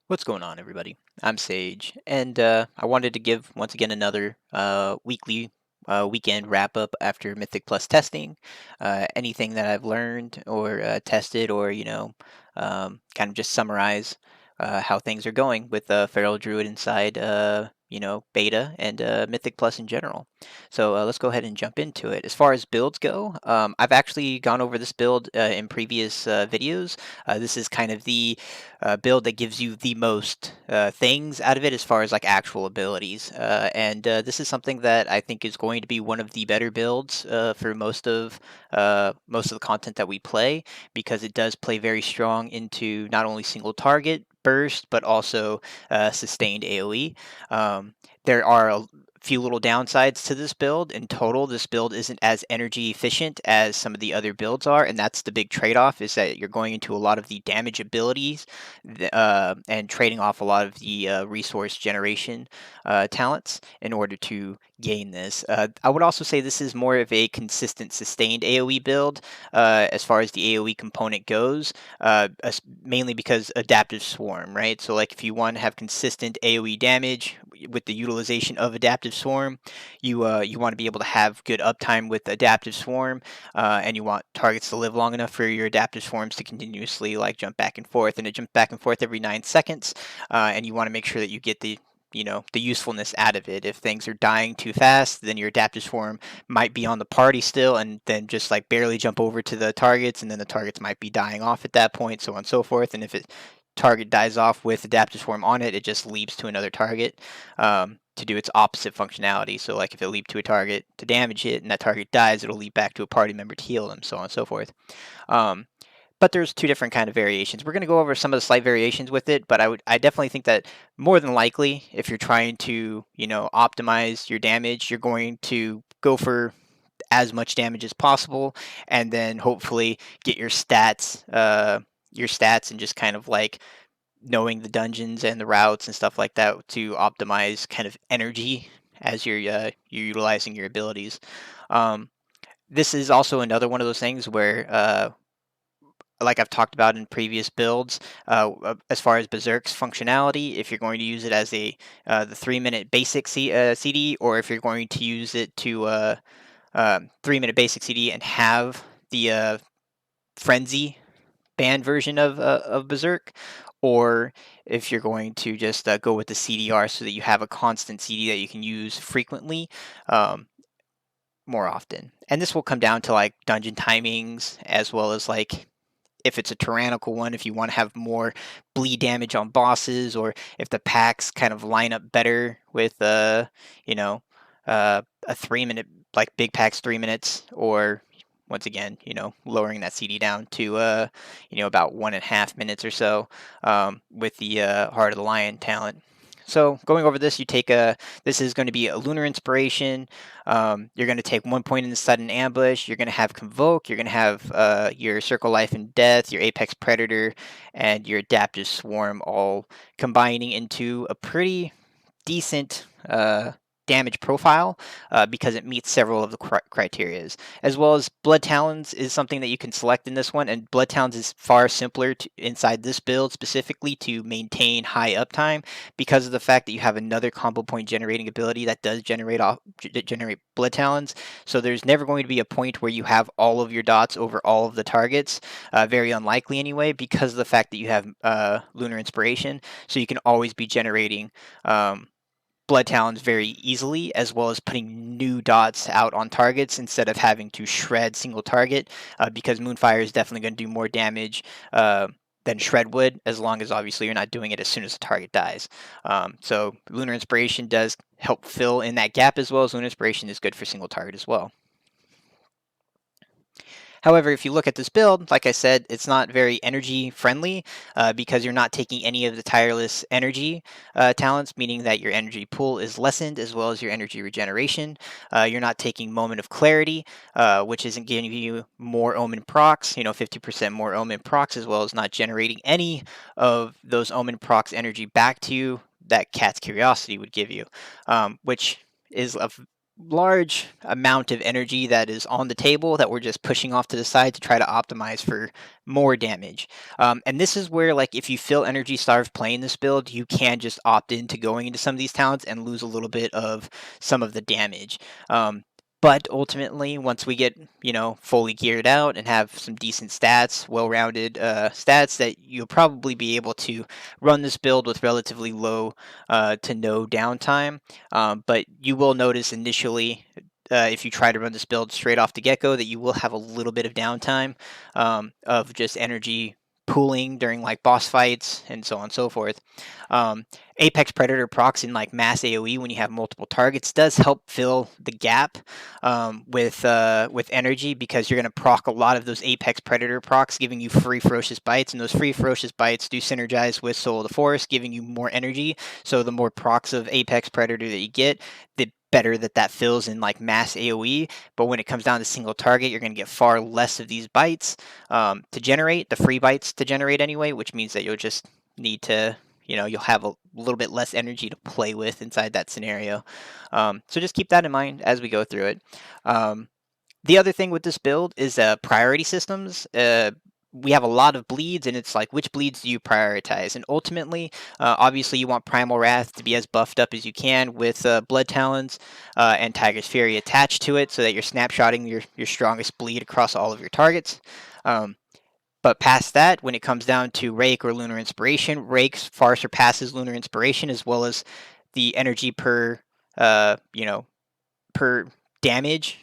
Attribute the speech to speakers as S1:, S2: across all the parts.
S1: What's going on, everybody? I'm Sage, and I wanted to give once again another weekly weekend wrap up after Mythic Plus testing. Anything that I've learned or tested, or kind of just summarize how things are going with Feral Druid inside, Beta and Mythic Plus in general. So let's go ahead and jump into it. As far as builds go, I've actually gone over this build in previous videos. This is kind of the build that gives you the most things out of it as far as like actual abilities. And this is something that I think is going to be one of the better builds for most of the content that we play, because it does play very strong into not only single target burst but also sustained AoE. There are a few little downsides to this build. In total, this build isn't as energy efficient as some of the other builds are, and that's the big trade-off, is that you're going into a lot of the damage abilities and trading off a lot of the resource generation talents in order to gain this. I would also say this is more of a consistent sustained AoE build as far as the AoE component goes, mainly because adaptive swarm, right? So like if you want to have consistent AoE damage with the utilization of adaptive swarm, you want to be able to have good uptime with adaptive swarm, and you want targets to live long enough for your adaptive swarms to continuously like jump back and forth, and it jumps back and forth every 9 seconds, and you want to make sure that you get the usefulness out of it. If things are dying too fast, then your adaptive swarm might be on the party still, and then just like barely jump over to the targets, and then the targets might be dying off at that point, so on and so forth. And if it target dies off with adaptive swarm on it, it just leaps to another target to do its opposite functionality. So like if it leaped to a target to damage it and that target dies, it'll leap back to a party member to heal them, so on and so forth. Um, but there's two different kind of variations. We're going to go over some of the slight variations with it, but I definitely think that more than likely, if you're trying to optimize your damage, you're going to go for as much damage as possible, and then hopefully get your stats and just kind of like knowing the dungeons and the routes and stuff like that to optimize kind of energy as you're utilizing your abilities. Um, this is also another one of those things where like I've talked about in previous builds, as far as Berserk's functionality, if you're going to use it as the 3-minute basic CD, or if you're going to use it to 3-minute basic CD and have the frenzy banned version of Berserk, or if you're going to just go with the CDR so that you have a constant CD that you can use frequently, um, more often. And this will come down to like dungeon timings, as well as like if it's a tyrannical one, if you want to have more bleed damage on bosses, or if the packs kind of line up better with a 3-minute, like big packs 3 minutes, or once again, lowering that CD down to about 1.5 minutes or so, with the Heart of the Lion talent. So going over this, this is going to be a Lunar Inspiration. You're going to take 1 point in the sudden ambush. You're going to have Convoke. You're going to have your Circle Life and Death, your Apex Predator, and your Adaptive Swarm, all combining into a pretty decent damage profile, because it meets several of the criterias. As well as Blood Talons is something that you can select in this one, and Blood Talons is far simpler inside this build specifically to maintain high uptime, because of the fact that you have another combo point generating ability that does generate Blood Talons. So there's never going to be a point where you have all of your dots over all of the targets, very unlikely anyway, because of the fact that you have Lunar Inspiration. So you can always be generating Blood Talons very easily, as well as putting new dots out on targets instead of having to shred single target, because Moonfire is definitely going to do more damage than Shred would, as long as obviously you're not doing it as soon as the target dies. So Lunar Inspiration does help fill in that gap, as well as Lunar Inspiration is good for single target as well. However, if you look at this build, like I said, it's not very energy friendly, because you're not taking any of the tireless energy talents, meaning that your energy pool is lessened, as well as your energy regeneration. You're not taking Moment of Clarity, which isn't giving you more Omen procs, 50% more Omen procs, as well as not generating any of those Omen procs energy back to you that Cat's Curiosity would give you, which is a large amount of energy that is on the table that we're just pushing off to the side to try to optimize for more damage. And this is where, like, if you feel energy starved playing this build, you can just opt into going into some of these talents and lose a little bit of some of the damage. But ultimately, once we get, fully geared out and have some decent stats, well-rounded stats, that you'll probably be able to run this build with relatively low to no downtime. But you will notice initially, if you try to run this build straight off the get-go, that you will have a little bit of downtime of just energy pooling during like boss fights and so on and so forth. Um, Apex Predator procs in like mass AoE when you have multiple targets does help fill the gap with energy, because you're going to proc a lot of those Apex Predator procs, giving you free ferocious bites, and those free ferocious bites do synergize with Soul of the Forest, giving you more energy. So the more procs of Apex Predator that you get, the better that fills in like mass AoE. But when it comes down to single target, you're going to get far less of these bites to generate, the free bites to generate anyway, which means that you'll just need to, you'll have a little bit less energy to play with inside that scenario. So just keep that in mind as we go through it. The other thing with this build is priority systems. We have a lot of bleeds, and it's like, which bleeds do you prioritize? And ultimately, obviously, you want Primal Wrath to be as buffed up as you can with Blood Talons and Tiger's Fury attached to it, so that you're snapshotting your strongest bleed across all of your targets. But past that, when it comes down to Rake or Lunar Inspiration, Rake far surpasses Lunar Inspiration, as well as the energy per, per damage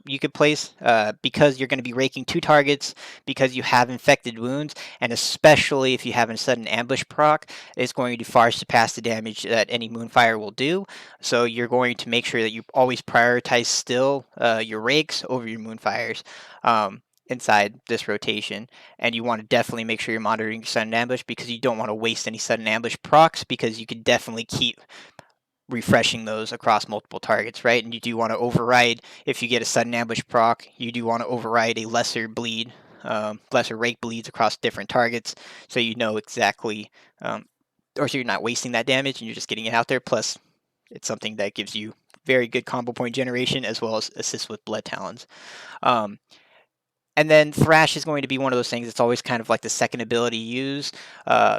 S1: you could place, because you're going to be raking 2 targets, because you have infected wounds, and especially if you have a sudden ambush proc, it's going to far surpass the damage that any Moonfire will do. So you're going to make sure that you always prioritize still your rakes over your Moonfires inside this rotation. And you want to definitely make sure you're monitoring your sudden ambush, because you don't want to waste any sudden ambush procs, because you could definitely keep refreshing those across multiple targets, right? And you do want to override, if you get a sudden ambush proc, you do want to override a lesser bleed, lesser rake bleeds across different targets, so you know exactly, or so you're not wasting that damage and you're just getting it out there. Plus, it's something that gives you very good combo point generation, as well as assists with Blood Talons. And then Thrash is going to be one of those things. It's always kind of like the second ability used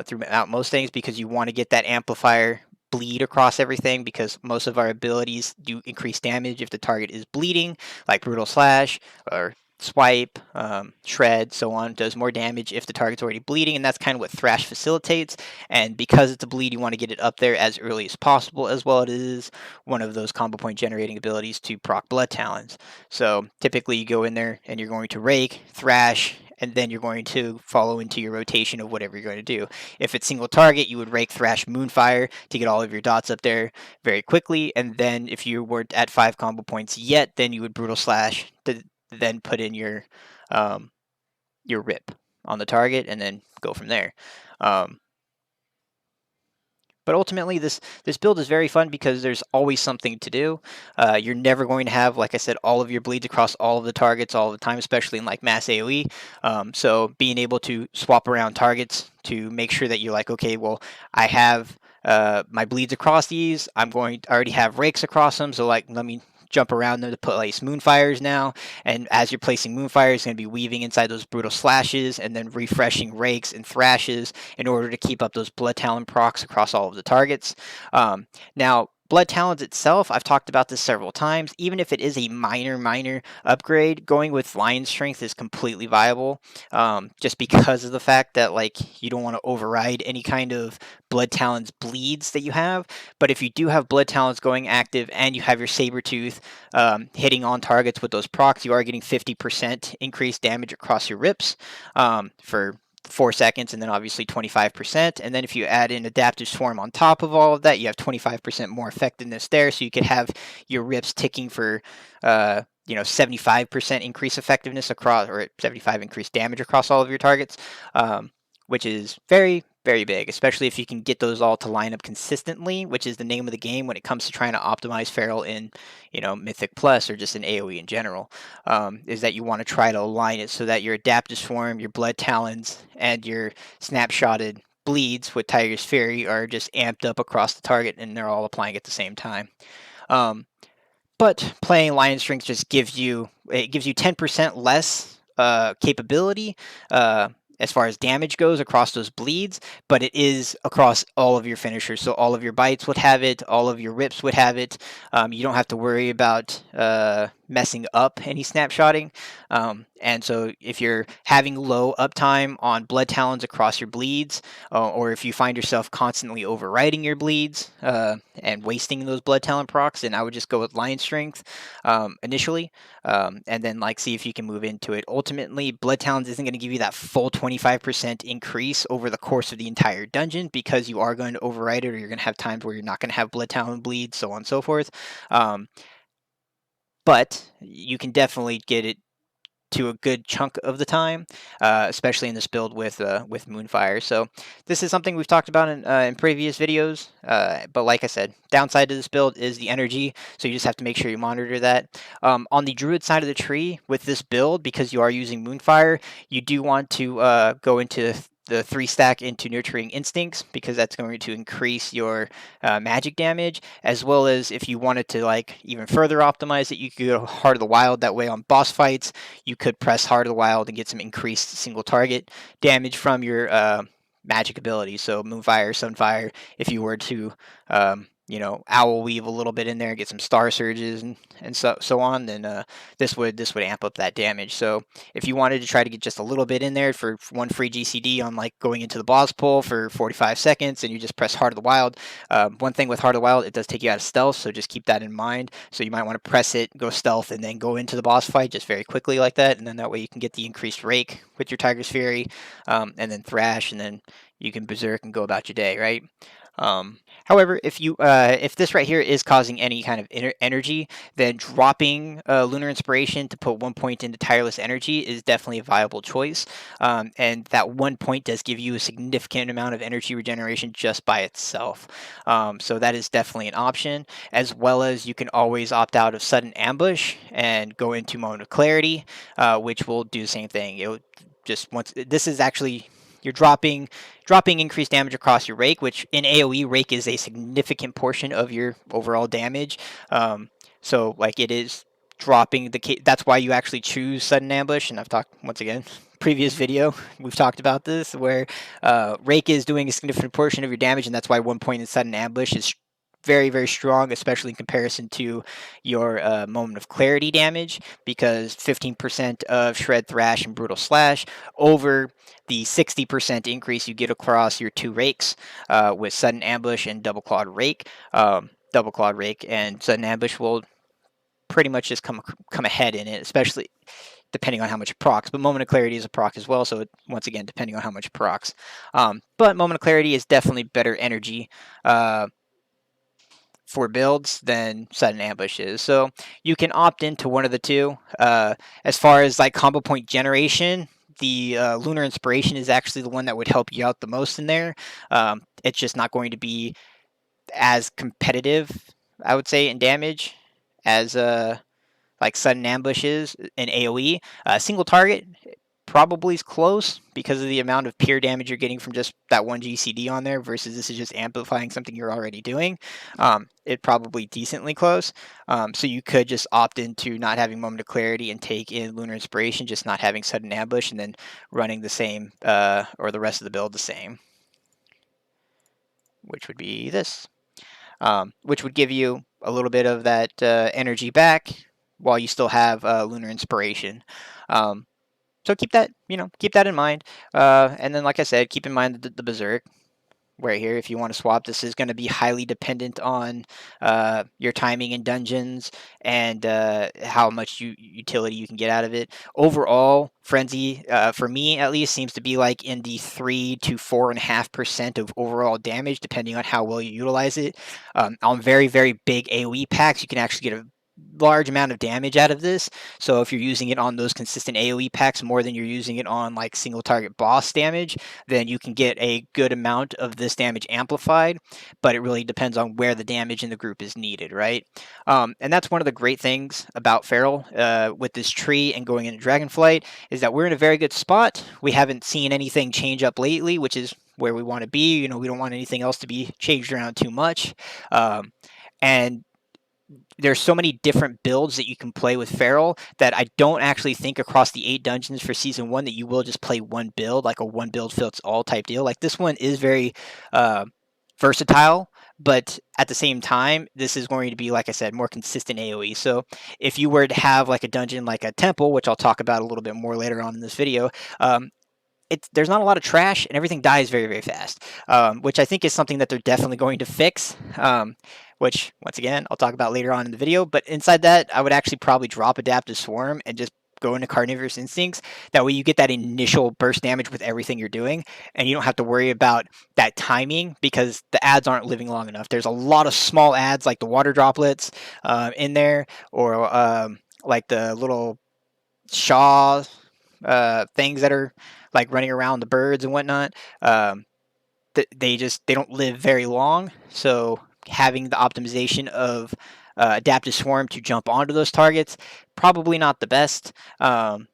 S1: throughout most things, because you want to get that amplifier bleed across everything, because most of our abilities do increase damage if the target is bleeding, like Brutal Slash or Swipe, Shred, so on, does more damage if the target's already bleeding, and that's kind of what Thrash facilitates. And because it's a bleed, you want to get it up there as early as possible, as well as it is one of those combo point generating abilities to proc Blood Talons. So typically you go in there and you're going to Rake, Thrash, and then you're going to follow into your rotation of whatever you're going to do. If it's single target, you would Rake, Thrash, Moonfire to get all of your dots up there very quickly. And then if you weren't at 5 combo points yet, then you would Brutal Slash to then put in your rip on the target, and then go from there. But ultimately, this build is very fun because there's always something to do. You're never going to have, like I said, all of your bleeds across all of the targets all the time, especially in like mass AoE. So being able to swap around targets to make sure that you're like, okay, well, I have my bleeds across these. I already have rakes across them, so like, let me jump around them to place Moonfires now. And as you're placing Moonfires, it's going to be weaving inside those Brutal Slashes and then refreshing Rakes and Thrashes in order to keep up those Blood Talon procs across all of the targets. Now, Blood Talons itself, I've talked about this several times. Even if it is a minor upgrade, going with Lion Strength is completely viable, just because of the fact that, like, you don't want to override any kind of Blood Talons bleeds that you have. But if you do have Blood Talons going active and you have your Sabertooth hitting on targets with those procs, you are getting 50% increased damage across your rips for 4 seconds, and then obviously 25%. And then if you add in Adaptive Swarm on top of all of that, you have 25% more effectiveness there. So you could have your rips ticking for 75% increased effectiveness across, or 75 increased damage across all of your targets, which is very, very big, especially if you can get those all to line up consistently, which is the name of the game when it comes to trying to optimize Feral in, Mythic Plus, or just in AoE in general, is that you want to try to align it so that your Adaptive Swarm, your Blood Talons, and your snapshotted bleeds with Tiger's Fury are just amped up across the target, and they're all applying at the same time. But playing Lion Strength just gives you 10% less capability as far as damage goes across those bleeds, but it is across all of your finishers. So all of your bites would have it, all of your rips would have it. You don't have to worry about messing up any snapshotting. And so if you're having low uptime on Blood Talons across your bleeds, or if you find yourself constantly overriding your bleeds and wasting those Blood Talon procs, then I would just go with Lion Strength initially, and then like see if you can move into it. Ultimately, Blood Talons isn't going to give you that full 25% increase over the course of the entire dungeon because you are going to override it, or you're going to have times where you're not going to have Blood Talon bleed, so on and so forth. But you can definitely get it to a good chunk of the time, especially in this build with Moonfire. So this is something we've talked about in previous videos. But like I said, downside to this build is the energy, so you just have to make sure you monitor that. On the Druid side of the tree, with this build, because you are using Moonfire, you do want to go into the 3-stack into Nurturing Instincts, because that's going to increase your magic damage, as well as if you wanted to like even further optimize it, you could go Heart of the Wild. That way on boss fights, you could press Heart of the Wild and get some increased single target damage from your magic abilities. So Moonfire, Sunfire, if you were to Owl Weave a little bit in there, get some Star Surges and so on, then this would amp up that damage. So if you wanted to try to get just a little bit in there for one free GCD on like going into the boss pull for 45 seconds, and you just press Heart of the Wild. One thing with Heart of the Wild, it does take you out of stealth, so just keep that in mind. So you might want to press it, go stealth, and then go into the boss fight just very quickly like that, and then that way you can get the increased rake with your Tiger's Fury, and then Thrash, and then you can Berserk and go about your day, right? However, if this right here is causing any kind of energy, then dropping Lunar Inspiration to put 1 point into Tireless Energy is definitely a viable choice. And that 1 point does give you a significant amount of energy regeneration just by itself. So that is definitely an option, as well as you can always opt out of Sudden Ambush and go into Moment of Clarity, which will do the same thing. It will just this is actually, you're dropping increased damage across your rake, which in AoE, rake is a significant portion of your overall damage. So like it is dropping that's why you actually choose Sudden Ambush. And I've talked, once again, previous video, we've talked about this, where rake is doing a significant portion of your damage, and that's why 1 point in Sudden Ambush is very, very strong, especially in comparison to your Moment of Clarity damage, because 15% of Shred, Thrash, and Brutal Slash over the 60% increase you get across your 2 rakes with Sudden Ambush and Double Clawed Rake. Double Clawed Rake and Sudden Ambush will pretty much just come ahead in it, especially depending on how much it procs. But Moment of Clarity is a proc as well, so once again, depending on how much it procs. But Moment of Clarity is definitely better energy for builds than Sudden Ambush is. So you can opt into one of the two. As far as like combo point generation, the Lunar Inspiration is actually the one that would help you out the most in there. It's just not going to be as competitive, I would say, in damage as like Sudden Ambush is in AoE. Single target probably is close because of the amount of pure damage you're getting from just that one GCD on there, versus this is just amplifying something you're already doing. It probably decently close. So you could just opt into not having Moment of Clarity and take in Lunar Inspiration, just not having Sudden Ambush, and then running the same, or the rest of the build the same, which would be this. Which would give you a little bit of that energy back while you still have Lunar Inspiration. So keep that in mind. And then, like I said, keep in mind the Berserk right here. If you want to swap, this is going to be highly dependent on your timing in dungeons and how much utility you can get out of it. Overall, Frenzy, for me at least, seems to be like in the 3 to 4.5% of overall damage, depending on how well you utilize it. On very, very big AoE packs, you can actually get a large amount of damage out of this. So if you're using it on those consistent AoE packs more than you're using it on like single target boss damage, then you can get a good amount of this damage amplified, but it really depends on where the damage in the group is needed, right? And that's one of the great things about Feral with this tree and going into Dragonflight, is that we're in a very good spot. We haven't seen anything change up lately, which is where we want to be. We don't want anything else to be changed around too much. And there's so many different builds that you can play with Feral that I don't actually think across the 8 dungeons for season 1 that you will just play one build, like a one build fits all type deal. Like this one is very uh, versatile, but at the same time, this is going to be, like I said, more consistent AoE. So if you were to have like a dungeon like a temple, which I'll talk about a little bit more later on in this video, there's not a lot of trash and everything dies very, very fast, which I think is something that they're definitely going to fix, which once again I'll talk about later on in the video. But inside that, I would actually probably drop Adaptive Swarm and just go into Carnivorous Instincts. That way you get that initial burst damage with everything you're doing, and you don't have to worry about that timing because the ads aren't living long enough. There's a lot of small ads like the water droplets in there, or like the little Shaw things that are like running around the birds and whatnot. They don't live very long. So having the optimization of Adaptive Swarm to jump onto those targets, probably not the best. And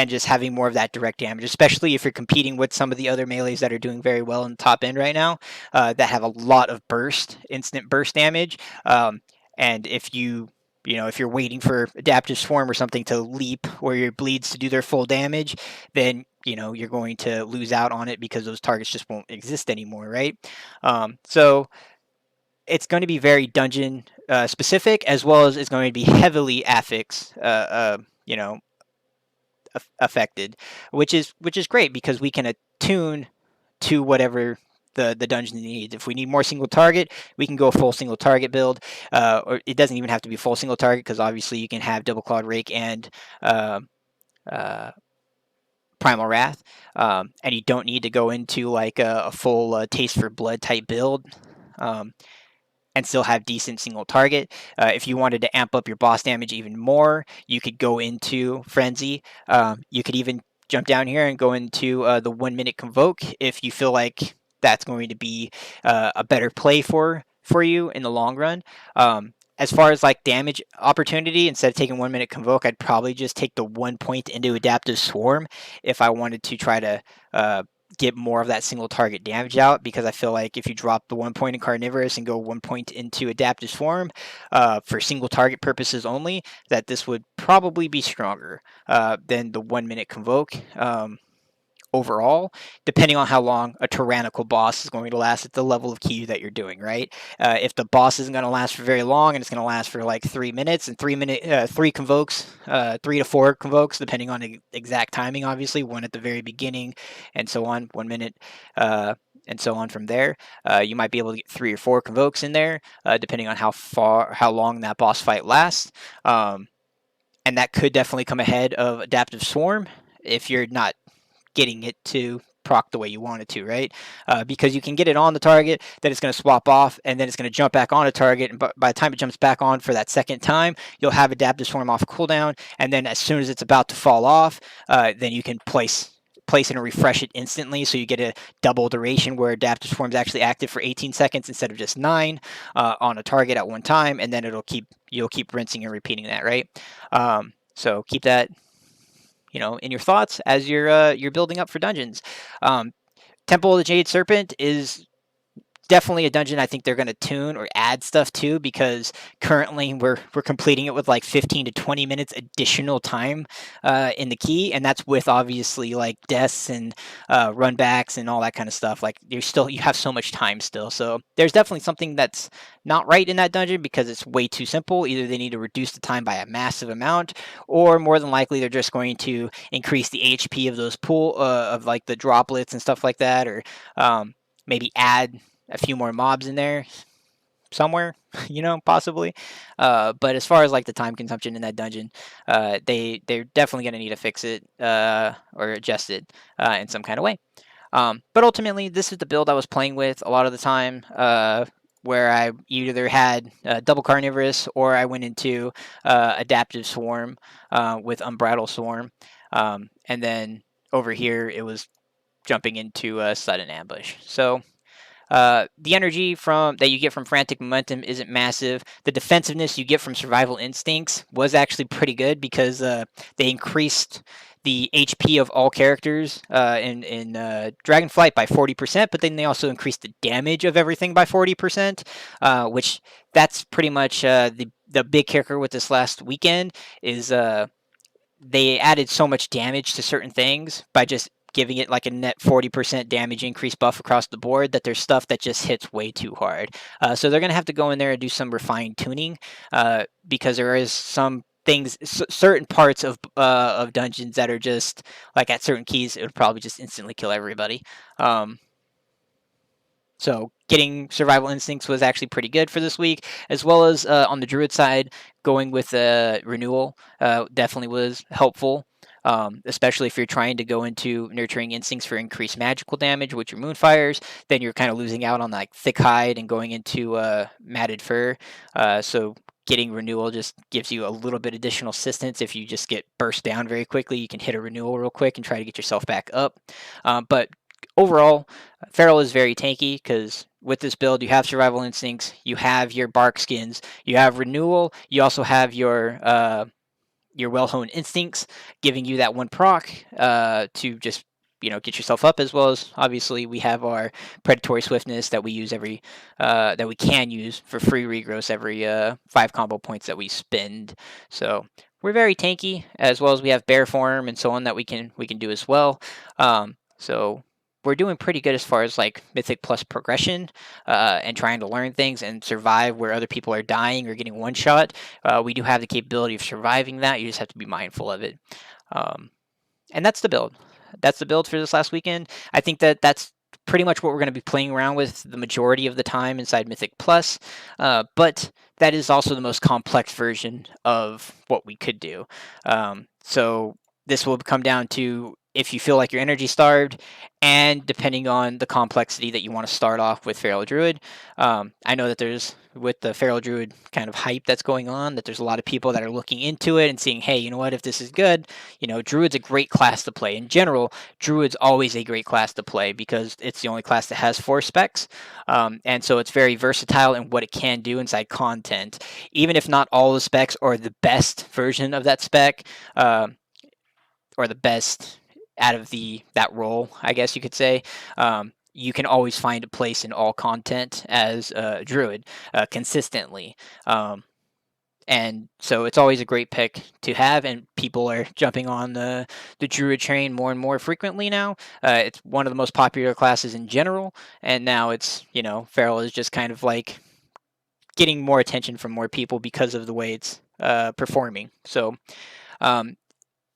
S1: just having more of that direct damage, especially if you're competing with some of the other melees that are doing very well in the top end right now, that have a lot of instant burst damage. And if if you're waiting for Adaptive Swarm or something to leap or your bleeds to do their full damage, then you're going to lose out on it because those targets just won't exist anymore, right? So it's going to be very dungeon specific, as well as it's going to be heavily affix, affected, which is great because we can attune to whatever the dungeon needs. If we need more single target, we can go full single target build, or it doesn't even have to be full single target because obviously you can have double clawed rake and primal wrath, and you don't need to go into like a full taste for blood type build. And still have decent single target. If you wanted to amp up your boss damage even more, you could go into Frenzy. You could even jump down here and go into the 1 minute Convoke if you feel like that's going to be a better play for you in the long run. As far as like damage opportunity, instead of taking 1 minute Convoke, I'd probably just take the 1 point into Adaptive Swarm if I wanted to try to get more of that single target damage out, because I feel like if you drop the 1 point in Carnivorous and go 1 point into Adaptive Swarm for single target purposes only, that this would probably be stronger than the 1 minute Convoke. Overall, depending on how long a tyrannical boss is going to last at the level of queue that you're doing, right? If the boss isn't going to last for very long and it's going to last for like 3 minutes and 3 convokes, 3 to 4 convokes, depending on the exact timing, obviously, one at the very beginning and so on, 1 minute, and so on from there. You might be able to get 3 or 4 convokes in there, depending on how long that boss fight lasts. And that could definitely come ahead of Adaptive Swarm if you're not getting it to proc the way you want it to, right? Because you can get it on the target, then it's going to swap off, and then it's going to jump back on a target, and by the time it jumps back on for that second time, you'll have Adaptive Swarm off cooldown, and then as soon as it's about to fall off, then you can place it and refresh it instantly, so you get a double duration where Adaptive Swarm is actually active for 18 seconds instead of just 9 on a target at one time, and then you'll keep rinsing and repeating that, right? So keep that in your thoughts as you're building up for dungeons. Temple of the Jade Serpent is definitely a dungeon I think they're going to tune or add stuff to, because currently we're completing it with like 15 to 20 minutes additional time in the key, and that's with obviously like deaths and runbacks and all that kind of stuff. Like you have so much time still, so there's definitely something that's not right in that dungeon because it's way too simple. Either they need to reduce the time by a massive amount, or more than likely they're just going to increase the HP of those pool of like the droplets and stuff like that, or maybe add a few more mobs in there somewhere, possibly. But as far as like the time consumption in that dungeon, they're definitely going to need to fix it or adjust it in some kind of way. But ultimately, this is the build I was playing with a lot of the time, where I either had double Carnivorous or I went into Adaptive Swarm with Unbridled Swarm, and then over here it was jumping into Sudden Ambush. So the energy that you get from Frantic Momentum isn't massive. The defensiveness you get from Survival Instincts was actually pretty good because they increased the HP of all characters in Dragonflight by 40%, but then they also increased the damage of everything by 40%, which that's pretty much the big kicker with this last weekend is they added so much damage to certain things by just giving it like a net 40% damage increase buff across the board that there's stuff that just hits way too hard. So they're going to have to go in there and do some refined tuning because there is some things, certain parts of dungeons that are just like at certain keys, it would probably just instantly kill everybody. So getting survival instincts was actually pretty good for this week, as well as on the druid side, going with renewal definitely was helpful. Especially if you're trying to go into nurturing instincts for increased magical damage with your moonfires, then you're kind of losing out on like thick hide and going into matted fur. So getting renewal just gives you a little bit additional assistance. If you just get burst down very quickly, you can hit a renewal real quick and try to get yourself back up. But overall, Feral is very tanky because with this build, you have survival instincts, you have your bark skins, you have renewal, you also have your well-honed instincts, giving you that one proc to just get yourself up, as well as obviously we have our predatory swiftness that we use every that we can use for free regrowth every 5 combo points that we spend. So we're very tanky, as well as we have bear form and so on that we can do as well. So we're doing pretty good as far as like Mythic Plus progression and trying to learn things and survive where other people are dying or getting one shot. We do have the capability of surviving that. You just have to be mindful of it. And that's the build. That's the build for this last weekend. I think that's pretty much what we're going to be playing around with the majority of the time inside Mythic Plus. But that is also the most complex version of what we could do. So this will come down to if you feel like you're energy starved, and depending on the complexity that you want to start off with Feral Druid. I know that there's, with the Feral Druid kind of hype that's going on, that there's a lot of people that are looking into it and seeing, hey, you know what, if this is good, Druid's a great class to play. In general, Druid's always a great class to play because it's the only class that has 4 specs. And so it's very versatile in what it can do inside content. Even if not all the specs or the best version of that spec, or the best out of that role, I guess you could say. You can always find a place in all content as a druid consistently. And so it's always a great pick to have, and people are jumping on the druid train more and more frequently now. It's one of the most popular classes in general, and now it's, Feral is just kind of like getting more attention from more people because of the way it's performing. So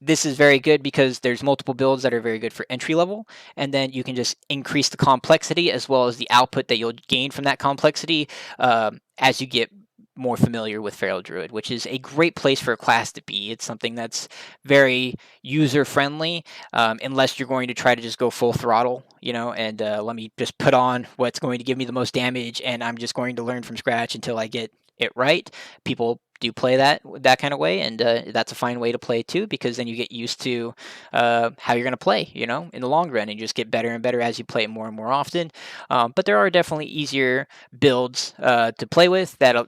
S1: this is very good because there's multiple builds that are very good for entry level, and then you can just increase the complexity as well as the output that you'll gain from that complexity as you get more familiar with Feral Druid, which is a great place for a class to be. It's something that's very user friendly, unless you're going to try to just go full throttle, and let me just put on what's going to give me the most damage, and I'm just going to learn from scratch until I get it right. People do play that kind of way, and that's a fine way to play too, because then you get used to how you're going to play, in the long run, and you just get better and better as you play it more and more often. But there are definitely easier builds to play with that'll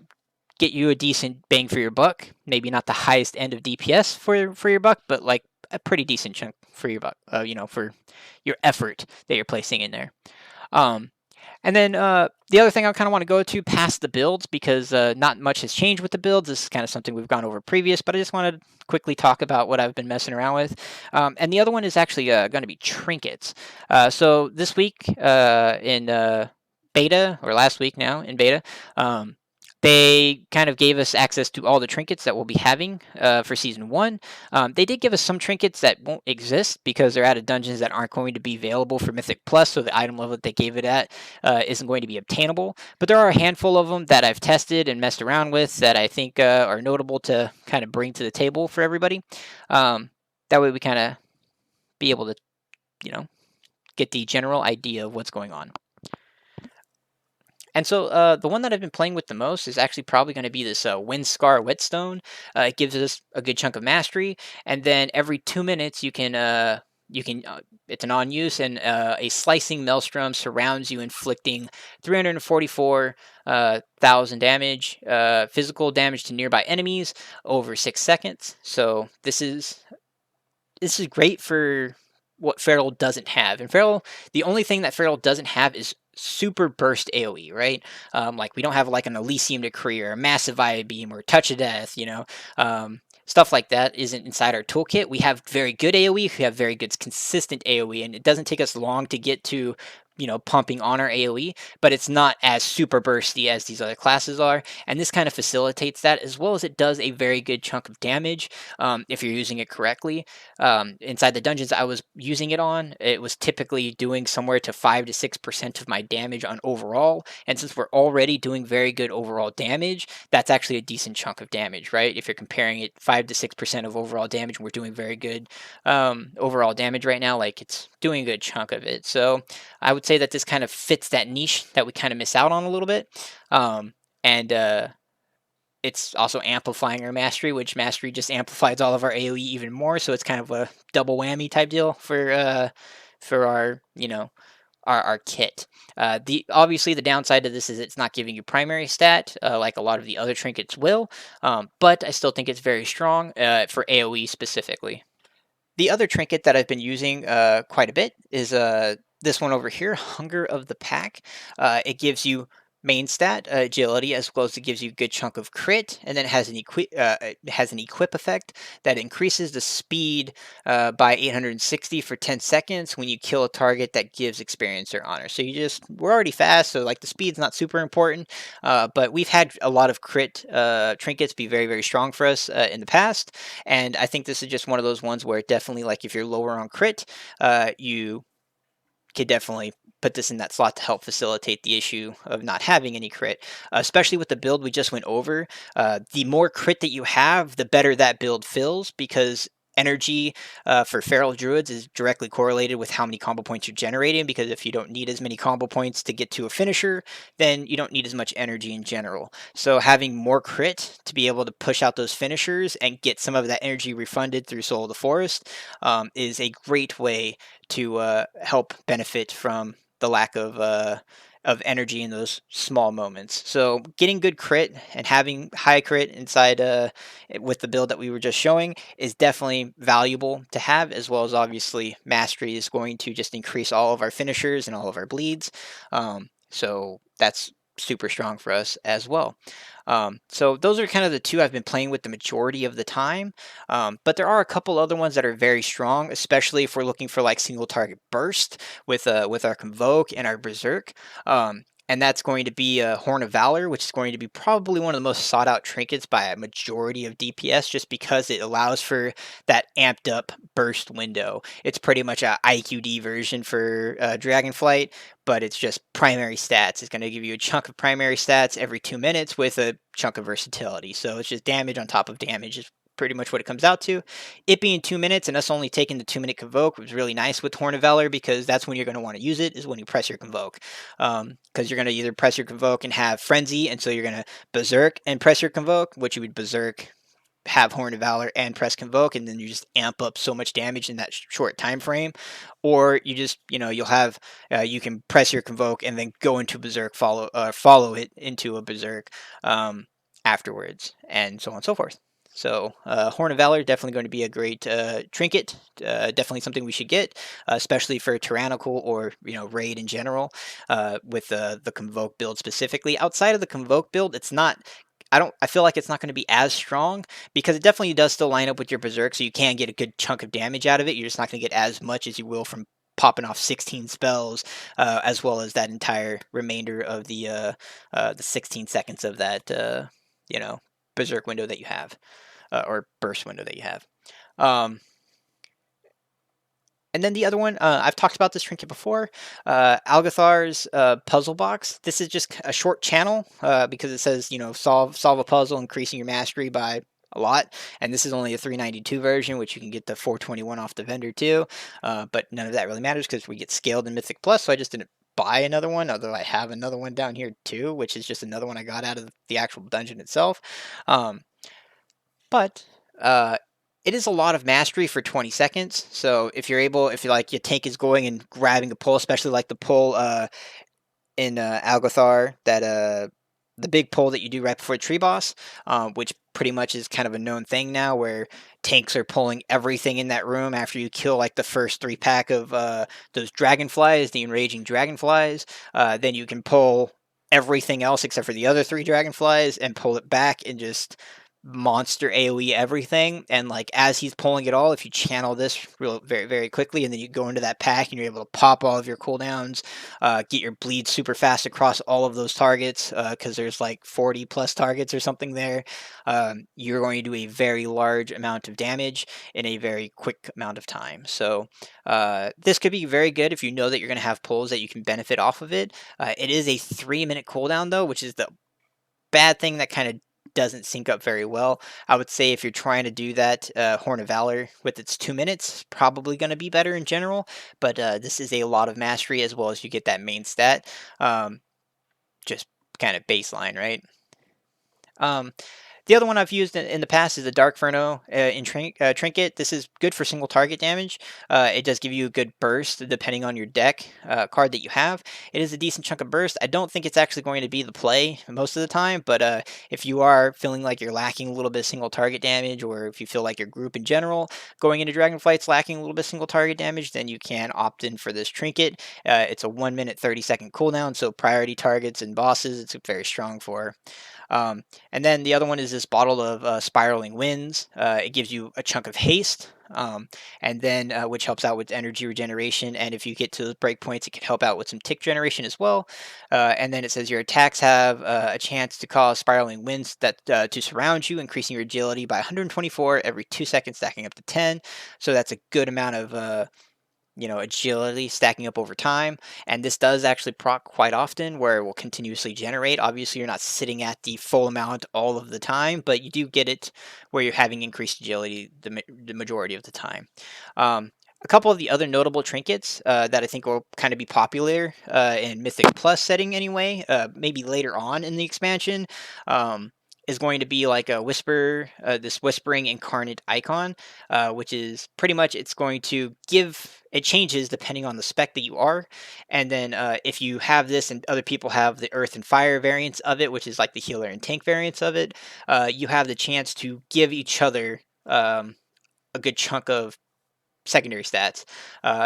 S1: get you a decent bang for your buck. Maybe not the highest end of DPS for your buck, but like a pretty decent chunk for your buck. For your effort that you're placing in there. And then the other thing I kind of want to go to past the builds, because not much has changed with the builds. This is kind of something we've gone over previous, but I just wanted to quickly talk about what I've been messing around with. And the other one is actually going to be Trinkets. So this week in beta, or last week now in beta, they kind of gave us access to all the trinkets that we'll be having for Season 1. They did give us some trinkets that won't exist because they're out of dungeons that aren't going to be available for Mythic Plus, so the item level that they gave it at isn't going to be obtainable. But there are a handful of them that I've tested and messed around with that I think are notable to kind of bring to the table for everybody. That way we kind of be able to, get the general idea of what's going on. And so the one that I've been playing with the most is actually probably going to be this Windscar Whetstone. It gives us a good chunk of mastery, and then every 2 minutes you can it's an on use, and a slicing maelstrom surrounds you, inflicting 344,000 damage, physical damage to nearby enemies over 6 seconds. So this is this is great for what Feral doesn't have. And Feral, the only thing that Feral doesn't have is super burst AoE, right? Like we don't have like an Elysium Decree or a massive Eye Beam or Touch of Death, stuff like that isn't inside our toolkit. We have very good AoE, we have very good consistent AoE, and it doesn't take us long to get to pumping on our AoE, but it's not as super bursty as these other classes are, and this kind of facilitates that, as well as it does a very good chunk of damage if you're using it correctly. Inside the dungeons I was using it on, it was typically doing somewhere to 5 to 6% of my damage on overall. And since we're already doing very good overall damage, that's actually a decent chunk of damage, right? If you're comparing it 5 to 6% of overall damage, and we're doing very good overall damage right now, like it's doing a good chunk of it. So I would say that this kind of fits that niche that we kind of miss out on a little bit. And it's also amplifying our mastery, which mastery just amplifies all of our AoE even more. So it's kind of a double whammy type deal for our our kit. The obviously the downside to this is it's not giving you primary stat like a lot of the other trinkets will, but I still think it's very strong for AoE specifically. The other trinket that I've been using quite a bit is this one over here, Hunger of the Pack. It gives you main stat agility, as well as it gives you a good chunk of crit, and then it has an equip effect that increases the speed by 860 for 10 seconds when you kill a target that gives experience or honor. So we're already fast, so like the speed's not super important, but we've had a lot of crit trinkets be very, very strong for us in the past, and I think this is just one of those ones where definitely, like, if you're lower on crit, you could definitely put this in that slot to help facilitate the issue of not having any crit, especially with the build we just went over. The more crit that you have, the better that build feels, because energy for feral druids is directly correlated with how many combo points you're generating, because if you don't need as many combo points to get to a finisher, then you don't need as much energy in general. So having more crit to be able to push out those finishers and get some of that energy refunded through Soul of the Forest is a great way to help benefit from the lack of energy in those small moments. So getting good crit and having high crit inside with the build that we were just showing is definitely valuable to have, as well as obviously mastery is going to just increase all of our finishers and all of our bleeds. So that's super strong for us as well. So those are kind of the two I've been playing with the majority of the time. But there are a couple other ones that are very strong, especially if we're looking for like single target burst with our Convoke and our Berserk. And that's going to be a Horn of Valor, which is going to be probably one of the most sought out trinkets by a majority of DPS, just because it allows for that amped up burst window. It's pretty much a IQD version for Dragonflight, but it's just primary stats. It's going to give you a chunk of primary stats every 2 minutes with a chunk of versatility. So it's just damage on top of damage is pretty much what it comes out to. It being 2 minutes and us only taking the 2 minute Convoke was really nice with Horn of Valor, because that's when you're going to want to use it, is when you press your Convoke. Because you're going to either press your Convoke and have Frenzy, and so you're going to Berserk and press your Convoke, which you would Berserk, have Horn of Valor, and press Convoke, and then you just amp up so much damage in that short time frame. Or you just, you'll have, you can press your Convoke and then go into Berserk, follow it into a Berserk afterwards, and so on and so forth. So Horn of Valor definitely going to be a great trinket. Definitely something we should get, especially for Tyrannical or raid in general. With the Convoke build specifically. Outside of the Convoke build, it's not. I feel like it's not going to be as strong, because it definitely does still line up with your Berserk, so you can get a good chunk of damage out of it. You're just not going to get as much as you will from popping off 16 spells, as well as that entire remainder of the 16 seconds of that Berserk window that you have, or burst window that you have. And then the other one, I've talked about this trinket before, Algathar's puzzle box. This is just a short channel because it says, solve a puzzle, increasing your mastery by a lot. And this is only a 392 version, which you can get the 421 off the vendor too. But none of that really matters because we get scaled in Mythic Plus, so I just didn't buy another one, although I have another one down here too, which is just another one I got out of the actual dungeon itself. But it is a lot of mastery for 20 seconds. So if you're able, if you like, your tank is going and grabbing a pull, especially like the pull in Algathar, that the big pull that you do right before the tree boss, which pretty much is kind of a known thing now, where tanks are pulling everything in that room after you kill like the first 3 pack of those dragonflies, the enraging dragonflies. Then you can pull everything else except for the other 3 dragonflies and pull it back and just monster AoE everything. And like as he's pulling it all, if you channel this very quickly, and then you go into that pack and you're able to pop all of your cooldowns, get your bleed super fast across all of those targets, because there's like 40 plus targets or something there. You're going to do a very large amount of damage in a very quick amount of time. So this could be very good if you know that you're going to have pulls that you can benefit off of it. It is a 3-minute cooldown though, which is the bad thing that kind of doesn't sync up very well. I would say if you're trying to do that, Horn of Valor with its 2 minutes, probably going to be better in general. But this is a lot of mastery as well as you get that main stat. Just kind of baseline, right? Um, the other one I've used in the past is the Dark Inferno in Trinket. This is good for single target damage. It does give you a good burst depending on your deck card that you have. It is a decent chunk of burst. I don't think it's actually going to be the play most of the time, but if you are feeling like you're lacking a little bit of single target damage, or if you feel like your group in general going into Dragonflight's lacking a little bit of single target damage, then you can opt in for this Trinket. It's a 1 minute 30-second cooldown, so priority targets and bosses it's very strong for. And then the other one is this bottle of spiraling winds. It gives you a chunk of haste, and then which helps out with energy regeneration. And if you get to those breakpoints, it can help out with some tick generation as well. And then it says your attacks have a chance to cause spiraling winds that to surround you, increasing your agility by 124 every 2 seconds, stacking up to 10. So that's a good amount of agility stacking up over time. And this does actually proc quite often, where it will continuously generate. Obviously, you're not sitting at the full amount all of the time, but you do get it where you're having increased agility the majority of the time. A couple of the other notable trinkets that I think will kind of be popular in Mythic Plus setting anyway, maybe later on in the expansion, is going to be like a whisper, this whispering incarnate icon, which is pretty much it's going to give it changes depending on the spec that you are. And then if you have this and other people have the earth and fire variants of it, which is like the healer and tank variants of it, you have the chance to give each other a good chunk of secondary stats.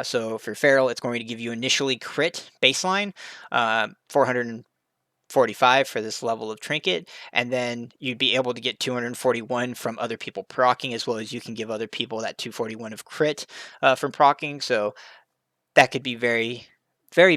S1: So for Feral, it's going to give you initially crit baseline, 445 for this level of Trinket, and then you'd be able to get 241 from other people procking, as well as you can give other people that 241 of crit from procking. So that could be very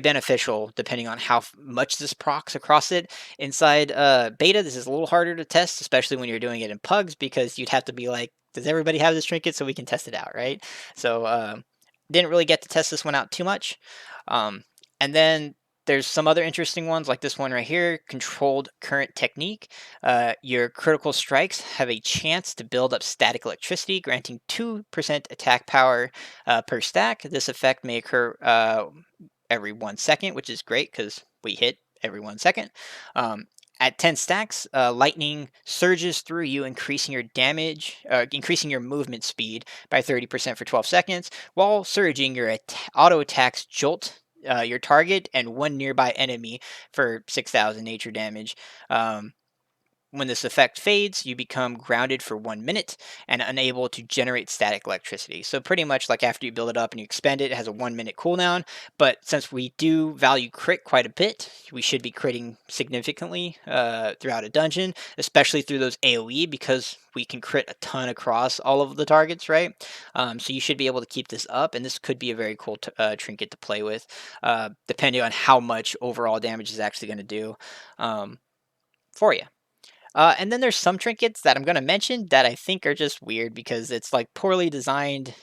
S1: beneficial depending on how much this procs across it. Inside beta, this is a little harder to test, especially when you're doing it in pugs, because you'd have to be like, does everybody have this trinket so we can test it out, right? So didn't really get to test this one out too much. And then there's some other interesting ones like this one right here, controlled current technique. Your critical strikes have a chance to build up static electricity, granting 2% attack power per stack. This effect may occur every 1 second, which is great because we hit every 1 second. At 10 stacks, lightning surges through you, increasing your damage, increasing your movement speed by 30% for 12 seconds. While surging, your auto attacks jolt your target and one nearby enemy for 6,000 nature damage. When this effect fades, you become grounded for 1 minute and unable to generate static electricity. So pretty much like after you build it up and you expend it, it has a 1 minute cooldown. But since we do value crit quite a bit, we should be critting significantly throughout a dungeon, especially through those AoE, because we can crit a ton across all of the targets, right? So you should be able to keep this up, and this could be a very cool trinket to play with, depending on how much overall damage is actually going to do for you. And then there's some trinkets that I'm going to mention that I think are just weird because it's like poorly designed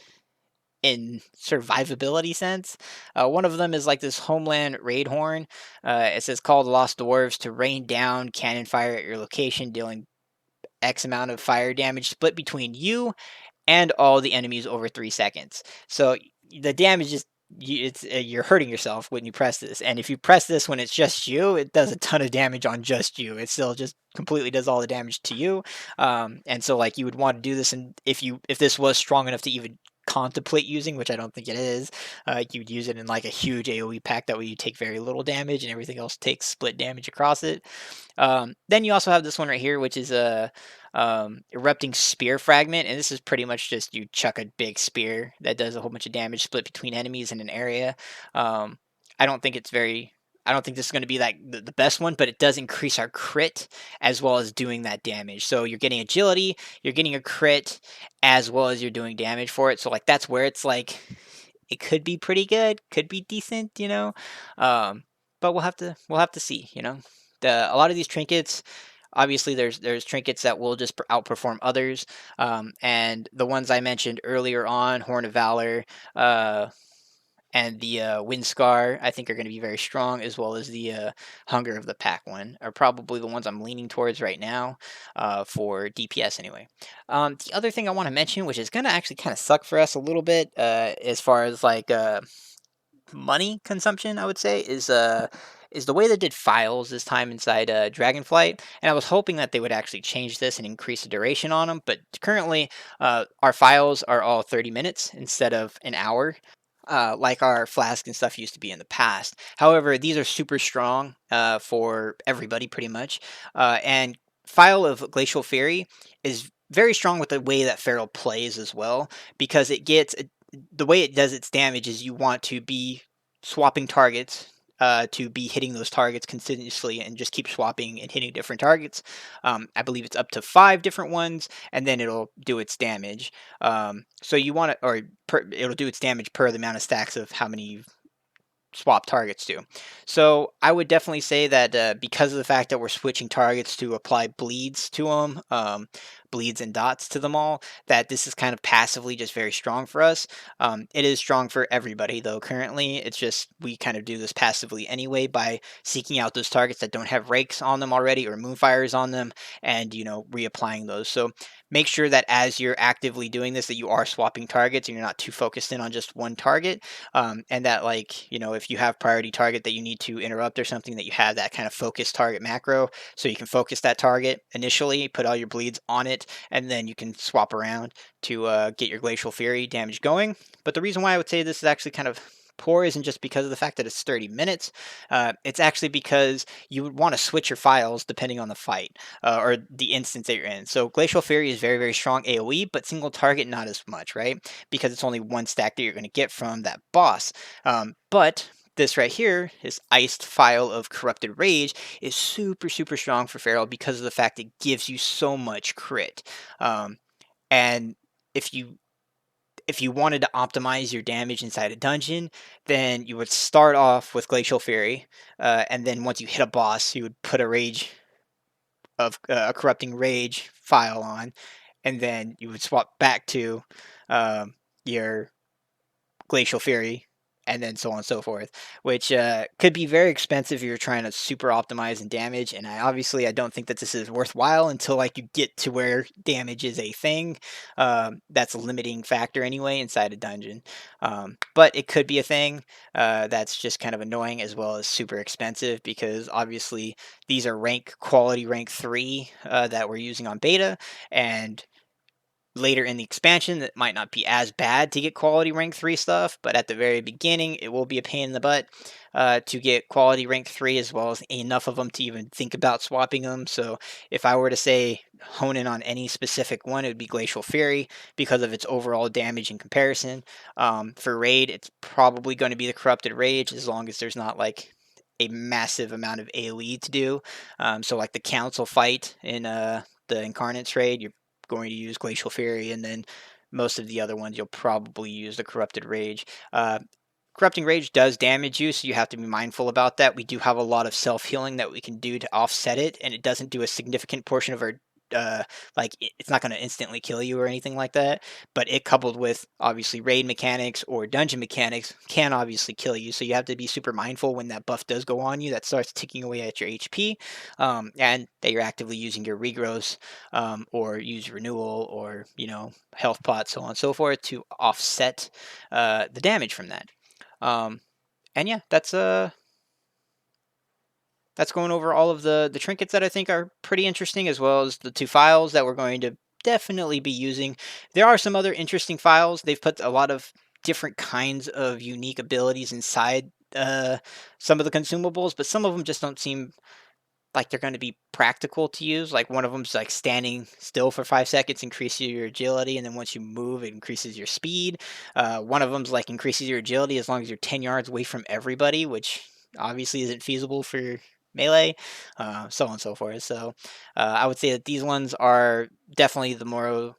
S1: in survivability sense. One of them is like this Homeland Raid Horn. It says call the Lost Dwarves to rain down cannon fire at your location, dealing X amount of fire damage split between you and all the enemies over 3 seconds. So the damage is you're hurting yourself when you press this, and if you press this when it's just you, it does a ton of damage on just you. It still just completely does all the damage to you, and so like you would want to do this, and if this was strong enough to even contemplate using, which I don't think it is. You'd use it in like a huge AoE pack that way you take very little damage and everything else takes split damage across it. Then you also have this one right here, which is a erupting spear fragment, and this is pretty much just you chuck a big spear that does a whole bunch of damage split between enemies in an area. Um, I don't think it's very. I don't think this is going to be like the best one, but it does increase our crit as well as doing that damage. So you're getting agility, you're getting a crit, as well as you're doing damage for it. So like that's where it's like it could be pretty good, could be decent, you know. Um, but we'll have to see, you know. A lot of these trinkets, obviously, there's trinkets that will just outperform others, and the ones I mentioned earlier on, Horn of Valor, uh, and the Wind Scar, I think are going to be very strong, as well as the Hunger of the Pack one, are probably the ones I'm leaning towards right now for DPS anyway. The other thing I want to mention, which is going to actually kind of suck for us a little bit, as far as like money consumption, I would say, is the way they did Phials this time inside Dragonflight. And I was hoping that they would actually change this and increase the duration on them. But currently, our Phials are all 30 minutes instead of an hour. Like our flask and stuff used to be in the past. However, these are super strong for everybody pretty much. And Phial of Glacial Fury is very strong with the way that Feral plays as well, because the way it does its damage is you want to be swapping targets to be hitting those targets continuously and just keep swapping and hitting different targets. I believe it's up to 5 different ones, and then it'll do its damage. So you want to, or it'll do its damage per the amount of stacks of how many swap targets to. So I would definitely say that because of the fact that we're switching targets to apply bleeds to them, bleeds and dots to them all, that this is kind of passively just very strong for us. It is strong for everybody though. Currently, it's just we kind of do this passively anyway by seeking out those targets that don't have rakes on them already or moonfires on them, and reapplying those. So make sure that as you're actively doing this, that you are swapping targets and you're not too focused in on just one target, and that like if you have priority target that you need to interrupt or something, that you have that kind of focus target macro, so you can focus that target initially, put all your bleeds on it, and then you can swap around to get your Glacial Fury damage going. But the reason why I would say this is actually kind of poor isn't just because of the fact that it's 30 minutes. It's actually because you would want to switch your Phials depending on the fight or the instance that you're in. So Glacial Fury is very, very strong AoE, but single target not as much, right? Because it's only one stack that you're going to get from that boss. But this right here, this iced Phial of Corrupted Rage, is super, super strong for Feral because of the fact it gives you so much crit. And if you wanted to optimize your damage inside a dungeon, then you would start off with Glacial Fury, and then once you hit a boss, you would put a corrupting rage Phial on, and then you would swap back to your Glacial Fury, and then so on and so forth, which could be very expensive if you're trying to super optimize and damage. And I don't think that this is worthwhile until like you get to where damage is a thing. That's a limiting factor anyway inside a dungeon. But it could be a thing that's just kind of annoying as well as super expensive, because obviously these are quality rank 3 that we're using on beta, and later in the expansion that might not be as bad to get quality rank 3 stuff, but at the very beginning it will be a pain in the butt to get quality rank 3, as well as enough of them to even think about swapping them. So if I were to say hone in on any specific one, it would be Glacial Fury because of its overall damage in comparison. For raid, it's probably going to be the Corrupted Rage, as long as there's not like a massive amount of AoE to do. So like the council fight in the Incarnates raid, you're going to use Glacial Fury, and then most of the other ones you'll probably use the Corrupted Rage. Corrupting Rage does damage you, so you have to be mindful about that. We do have a lot of self-healing that we can do to offset it, and it doesn't do a significant portion of our it's not going to instantly kill you or anything like that, but it coupled with obviously raid mechanics or dungeon mechanics can obviously kill you, so you have to be super mindful when that buff does go on you, that starts ticking away at your HP, and that you're actively using your regrowth, or use renewal, or health pot, so on and so forth, to offset the damage from that. And yeah, that's going over all of the trinkets that I think are pretty interesting, as well as the 2 Phials that we're going to definitely be using. There are some other interesting files. They've put a lot of different kinds of unique abilities inside some of the consumables, but some of them just don't seem like they're going to be practical to use. Like one of them's like standing still for 5 seconds increases your agility, and then once you move, it increases your speed. One of them's like increases your agility as long as you're 10 yards away from everybody, which obviously isn't feasible for melee, so on and so forth. So I would say that these ones are definitely the more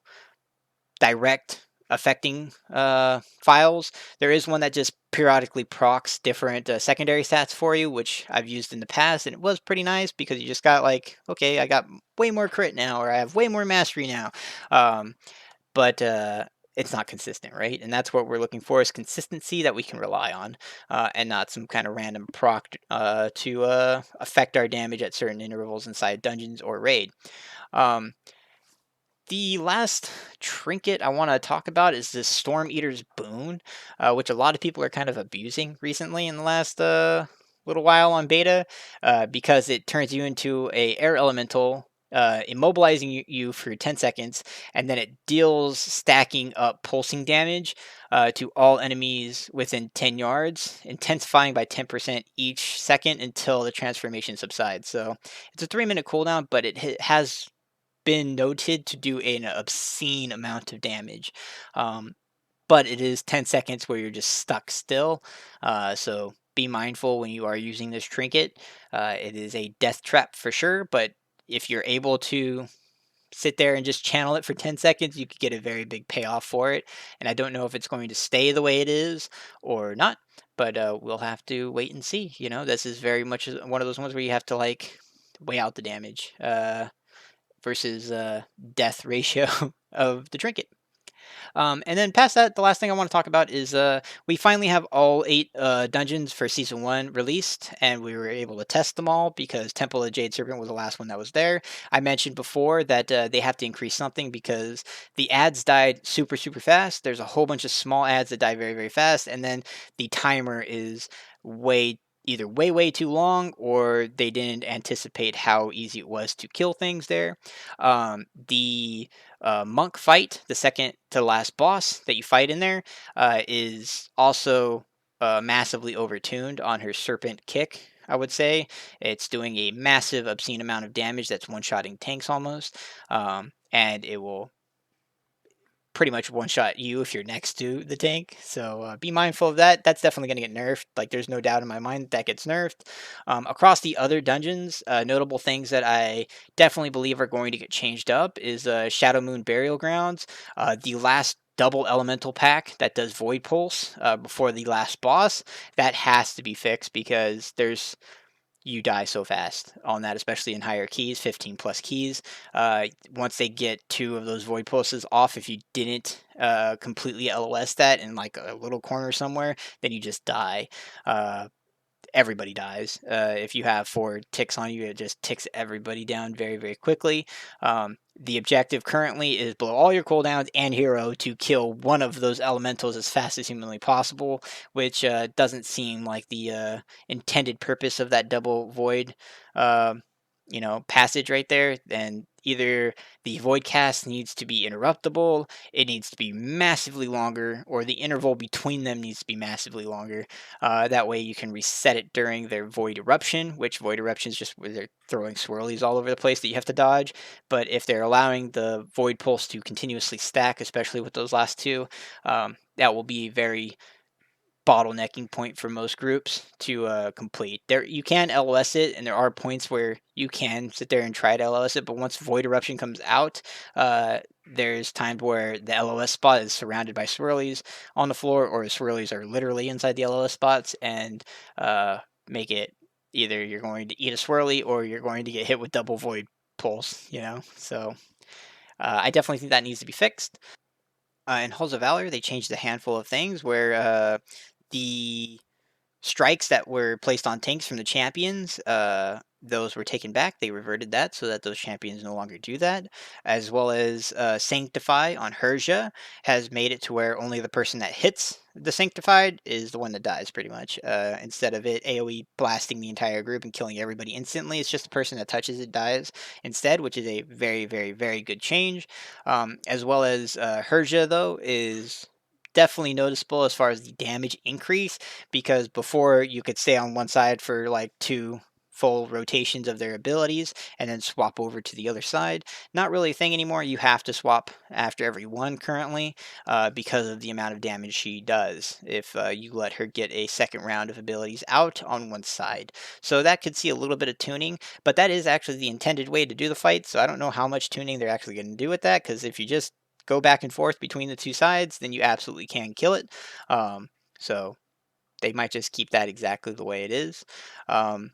S1: direct affecting files. There is one that just periodically procs different secondary stats for you, which I've used in the past, and it was pretty nice because you just got like, okay, I got way more crit now, or I have way more mastery now. Um, but it's not consistent, right? And that's what we're looking for is consistency that we can rely on, and not some kind of random proc to affect our damage at certain intervals inside dungeons or raid. Um, the last trinket I want to talk about is this Storm Eater's Boon, which a lot of people are kind of abusing recently in the last little while on beta, because it turns you into a air elemental, immobilizing you for 10 seconds, and then it deals stacking up pulsing damage to all enemies within 10 yards, intensifying by 10% each second until the transformation subsides. So it's a 3-minute cooldown, but it has been noted to do an obscene amount of damage. Um, but it is 10 seconds where you're just stuck still. So be mindful when you are using this trinket. It is a death trap for sure, but if you're able to sit there and just channel it for 10 seconds, you could get a very big payoff for it. And I don't know if it's going to stay the way it is or not, but we'll have to wait and see. You know, this is very much one of those ones where you have to like weigh out the damage. Versus death ratio of the trinket. And then past that, the last thing I want to talk about is we finally have all 8 dungeons for Season 1 released, and we were able to test them all because Temple of the Jade Serpent was the last one that was there. I mentioned before that they have to increase something because the ads died super, super fast. There's a whole bunch of small ads that die very, very fast, and then the timer is way either way too long or they didn't anticipate how easy it was to kill things there. The monk fight, the second to last boss that you fight in there, is also massively overtuned on her serpent kick. I would say it's doing a massive, obscene amount of damage that's one-shotting tanks almost, and it will pretty much one shot you if you're next to the tank. So be mindful of that. That's definitely going to get nerfed. Like there's no doubt in my mind that, that gets nerfed. Across the other dungeons, notable things that I definitely believe are going to get changed up is Shadow Moon Burial Grounds. The last double elemental pack that does Void Pulse before the last boss, that has to be fixed because you die so fast on that, especially in higher keys, 15 plus keys. Once they get 2 of those void pulses off, if you didn't completely LOS that in like a little corner somewhere, then you just die. Everybody dies. If you have 4 ticks on you, it just ticks everybody down very, very quickly. The objective currently is below all your cooldowns and hero to kill one of those elementals as fast as humanly possible, which doesn't seem like the intended purpose of that double void, uh, passage right there. And either the void cast needs to be interruptible, it needs to be massively longer, or the interval between them needs to be massively longer. That way you can reset it during their void eruption, which void eruption is just where they're throwing swirlies all over the place that you have to dodge. But if they're allowing the void pulse to continuously stack, especially with those last 2, that will be very bottlenecking point for most groups to complete. There, you can LOS it, and there are points where you can sit there and try to LOS it. But once Void Eruption comes out, there's times where the LOS spot is surrounded by swirlies on the floor, or the swirlies are literally inside the LOS spots, and make it either you're going to eat a swirly or you're going to get hit with double Void Pulse. So I definitely think that needs to be fixed. In Halls of Valor, they changed a handful of things where the
S2: strikes that were placed on tanks from the champions, those were taken back. They reverted that so that those champions no longer do that. As well as Sanctify on Herja has made it to where only the person that hits the Sanctified is the one that dies, pretty much. Instead of it AoE blasting the entire group and killing everybody instantly, it's just the person that touches it dies instead, which is a very, very, very good change. As well as Herja, though, is definitely noticeable as far as the damage increase, because before you could stay on one side for like 2 full rotations of their abilities and then swap over to the other side. Not really a thing anymore. You have to swap after every one currently, because of the amount of damage she does if you let her get a second round of abilities out on one side. So that could see a little bit of tuning, but that is actually the intended way to do the fight. So I don't know how much tuning they're actually going to do with that, because if you just go back and forth between the two sides, then you absolutely can kill it. So they might just keep that exactly the way it is. Um,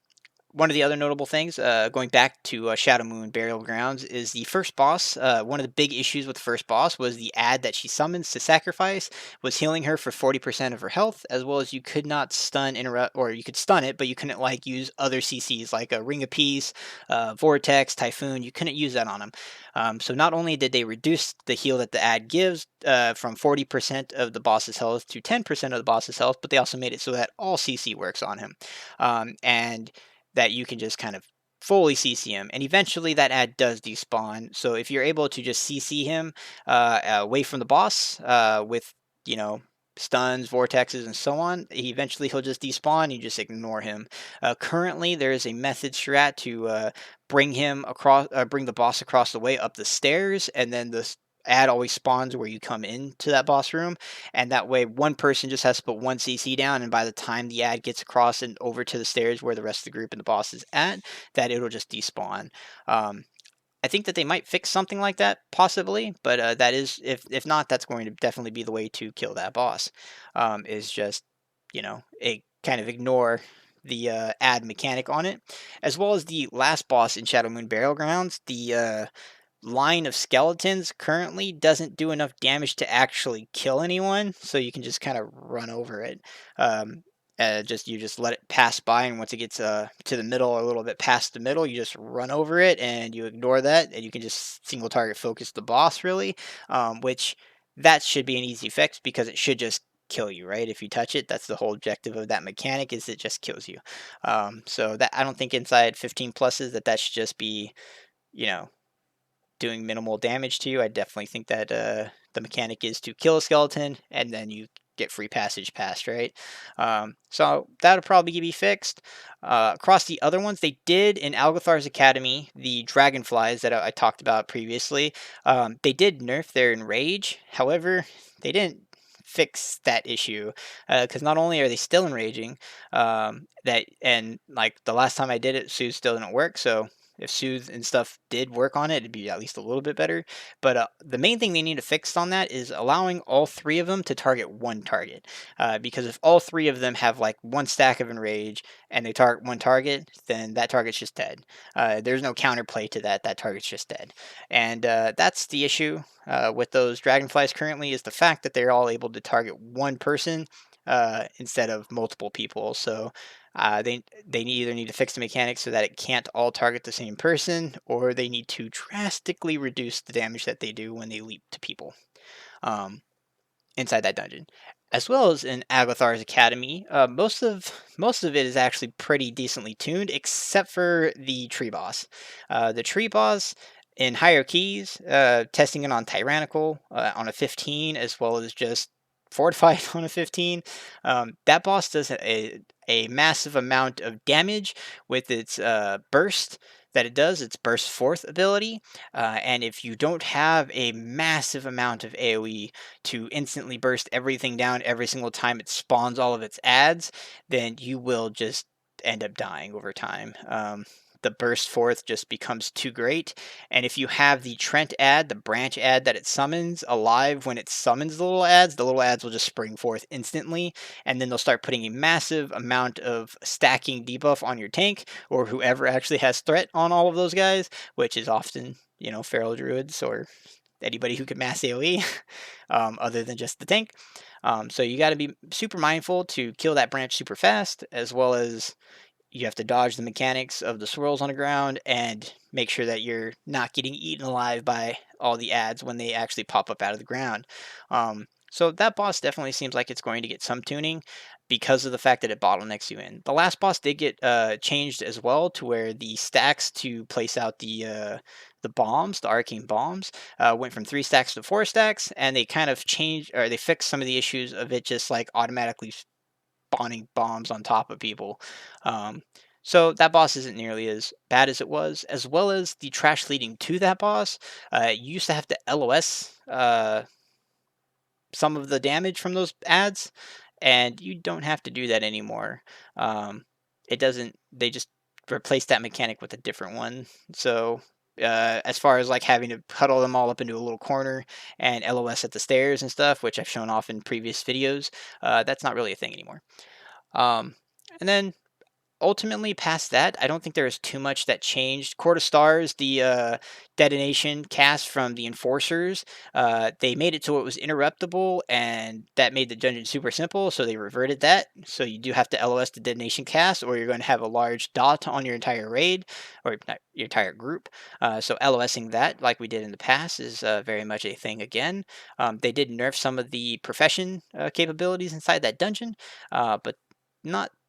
S2: One of the other notable things, going back to Shadow Moon Burial Grounds, is the first boss. One of the big issues with the first boss was the ad that she summons to sacrifice was healing her for 40% of her health, as well as you could not stun, interrupt, or you could stun it, but you couldn't like use other CCs like a Ring of Peace, Vortex, Typhoon. You couldn't use that on them. So not only did they reduce the heal that the ad gives from 40% of the boss's health to 10% of the boss's health, but they also made it so that all CC works on him. And that you can just kind of fully CC him, and eventually that ad does despawn. So if you're able to just CC him away from the boss with, you know, stuns, vortexes, and so on, eventually he'll just despawn. You just ignore him. Currently, there is a method strat to bring him across, bring the boss across the way up the stairs, and then the ad always spawns where you come into that boss room, and that way one person just has to put one CC down, and by the time the ad gets across and over to the stairs where the rest of the group and the boss is at, that it'll just despawn. I think that they might fix something like that, possibly, but that is, if not, that's going to definitely be the way to kill that boss. Is just, kind of ignore the ad mechanic on it, as well as the last boss in Shadow Moon Burial Grounds. The line of skeletons currently doesn't do enough damage to actually kill anyone, so you can just kind of run over it. Um, you just let it pass by, and once it gets to the middle or a little bit past the middle, you just run over it and you ignore that, and you can just single target focus the boss really, which that should be an easy fix because it should just kill you, right? If you touch it, that's the whole objective of that mechanic, is it just kills you. So that, I don't think inside 15 pluses that should just be, you know, doing minimal damage to you. I definitely think that the mechanic is to kill a skeleton and then you get free passage past, right? So that'll probably be fixed. Across the other ones, they did in Algothar's Academy, the dragonflies that I talked about previously, they did nerf their enrage. However, they didn't fix that issue, because not only are they still enraging, that and like the last time I did it, Soothe still didn't work. So if Soothe and stuff did work on it, it'd be at least a little bit better. But the main thing they need to fix on that is allowing all 3 of them to target one target. Because if all 3 of them have like one stack of enrage and they target one target, then that target's just dead. There's no counterplay to that. That target's just dead. And that's the issue with those dragonflies currently, is the fact that they're all able to target one person instead of multiple people. So they either need to fix the mechanics so that it can't all target the same person, or they need to drastically reduce the damage that they do when they leap to people. Um, Inside that dungeon, as well as in Agathar's Academy. Most of it is actually pretty decently tuned, except for the tree boss. The tree boss in higher keys, testing it on Tyrannical on a 15, as well as just fortified on a 15. That boss does a massive amount of damage with its burst that it does, its burst forth ability. And if you don't have a massive amount of AoE to instantly burst everything down every single time it spawns all of its ads, then you will just end up dying over time. The burst forth just becomes too great. And if you have the Trent ad, the branch ad that it summons, alive when it summons the little ads will just spring forth instantly. And then they'll start putting a massive amount of stacking debuff on your tank, or whoever actually has threat on all of those guys, which is often, feral druids or anybody who can mass AoE, other than just the tank. So you got to be super mindful to kill that branch super fast, as well as you have to dodge the mechanics of the swirls on the ground and make sure that you're not getting eaten alive by all the ads when they actually pop up out of the ground. So that boss definitely seems like it's going to get some tuning because of the fact that it bottlenecks you in. The last boss did get changed as well to where the stacks to place out the bombs, the arcane bombs, went from 3 stacks to 4 stacks, and they kind of changed or they fixed some of the issues of it just like automatically spawning bombs on top of people. Um, so that boss isn't nearly as bad as it was, as well as the trash leading to that boss. You used to have to LOS some of the damage from those ads, and you don't have to do that anymore. It doesn't. They just replaced that mechanic with a different one. So as far as like having to huddle them all up into a little corner and LOS at the stairs and stuff, which I've shown off in previous videos, that's not really a thing anymore. Um, and then ultimately past that, I don't think there is too much that changed. Court of Stars, the detonation cast from the Enforcers, they made it so it was interruptible, and that made the dungeon super simple. So they reverted that. So you do have to LOS the detonation cast, or you're going to have a large dot on your entire raid, or not your entire group. So LOSing that, like we did in the past, is very much a thing again. They did nerf some of the profession capabilities inside that dungeon, but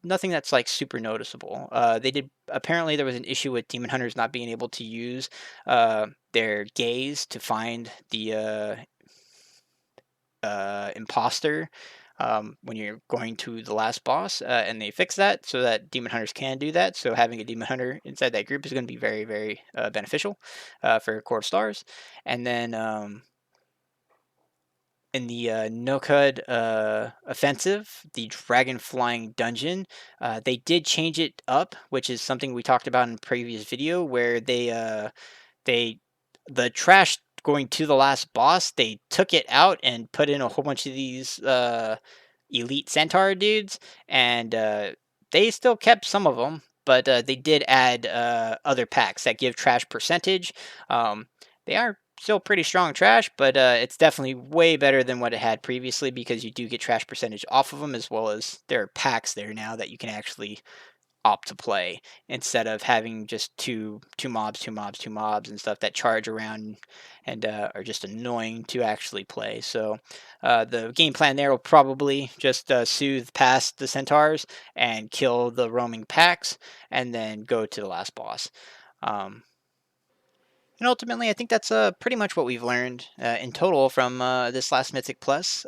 S2: nothing that's like super noticeable. They did apparently there was an issue with demon hunters not being able to use their gaze to find the imposter when you're going to the last boss, and they fixed that so that demon hunters can do that. So having a demon hunter inside that group is going to be very very beneficial for Court of Stars, and then. In the No-Cud offensive, the dragon flying dungeon, they did change it up, which is something we talked about in a previous video, where they the trash going to the last boss, they took it out and put in a whole bunch of these elite centaur dudes, and they still kept some of them, but they did add other packs that give trash percentage. Um, they are still pretty strong trash, but it's definitely way better than what it had previously because you do get trash percentage off of them, as well as there are packs there now that you can actually opt to play instead of having just two mobs and stuff that charge around and are just annoying to actually play. So the game plan there will probably just soothe past the centaurs and kill the roaming packs, and then go to the last boss. Um, and ultimately, I think that's pretty much what we've learned in total from this last Mythic Plus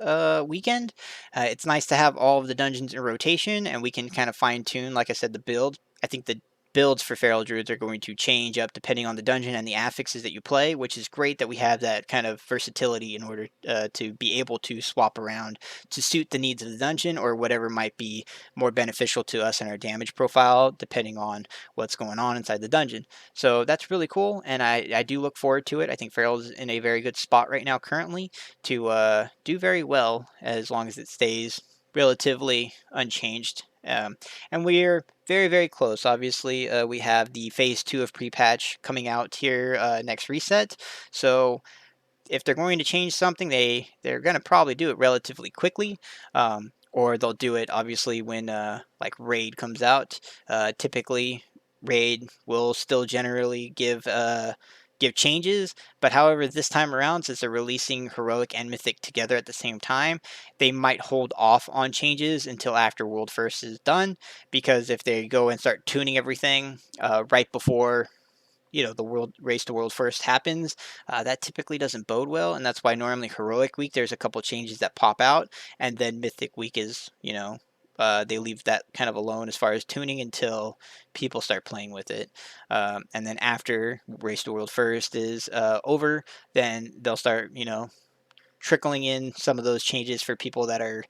S2: weekend. It's nice to have all of the dungeons in rotation, and we can kind of fine tune, like I said, the build. I think the builds for Feral Druids are going to change up depending on the dungeon and the affixes that you play, which is great that we have that kind of versatility in order to be able to swap around to suit the needs of the dungeon or whatever might be more beneficial to us in our damage profile, depending on what's going on inside the dungeon. So that's really cool, and I do look forward to it. I think Feral's in a very good spot right now currently to do very well as long as it stays relatively unchanged. And we're very, very close. Obviously, we have the phase 2 of pre-patch coming out here next reset. So if they're going to change something, they're going to probably do it relatively quickly, or they'll do it obviously when like raid comes out. Typically, raid will still generally give changes, but however, this time around, since they're releasing heroic and mythic together at the same time, they might hold off on changes until after World First is done, because if they go and start tuning everything right before the world race to world first happens, that typically doesn't bode well, and that's why normally heroic week there's a couple changes that pop out, and then mythic week is they leave that kind of alone as far as tuning until people start playing with it, and then after race to world first is over, then they'll start trickling in some of those changes for people that are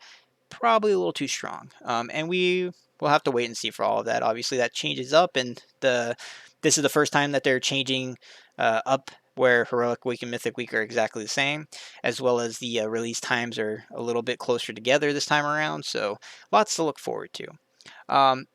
S2: probably a little too strong. And we will have to wait and see for all of that. Obviously, that changes up, and this is the first time that they're changing up where Heroic Week and Mythic Week are exactly the same, as well as the release times are a little bit closer together this time around. So lots to look forward to.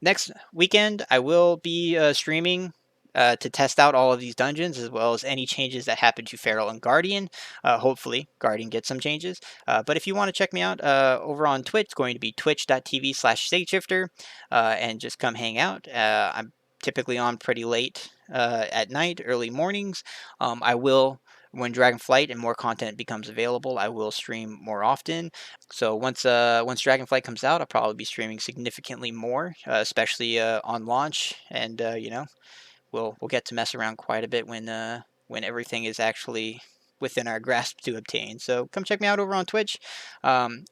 S2: Next weekend, I will be streaming to test out all of these dungeons as well as any changes that happen to Feral and Guardian. Hopefully, Guardian gets some changes. But if you want to check me out over on Twitch, it's going to be twitch.tv/stateshifter and just come hang out. I'm typically on pretty late at night, early mornings. I will. When Dragonflight and more content becomes available, I will stream more often. So once Dragonflight comes out, I'll probably be streaming significantly more, especially on launch, and we'll get to mess around quite a bit when everything is actually within our grasp to obtain. So come check me out over on Twitch. And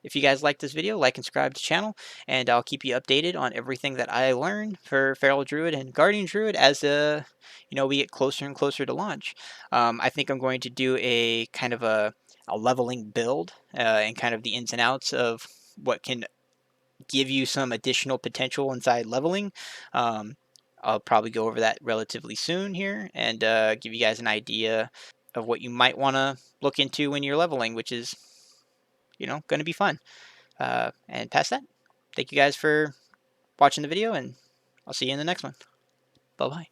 S2: if you guys like this video, like and subscribe to the channel, and I'll keep you updated on everything that I learn for Feral Druid and Guardian Druid as we get closer and closer to launch. I think I'm going to do a kind of a leveling build and kind of the ins and outs of what can give you some additional potential inside leveling. Um, I'll probably go over that relatively soon here and give you guys an idea of what you might want to look into when you're leveling, which is, going to be fun. And past that, thank you guys for watching the video, and I'll see you in the next one. Bye bye.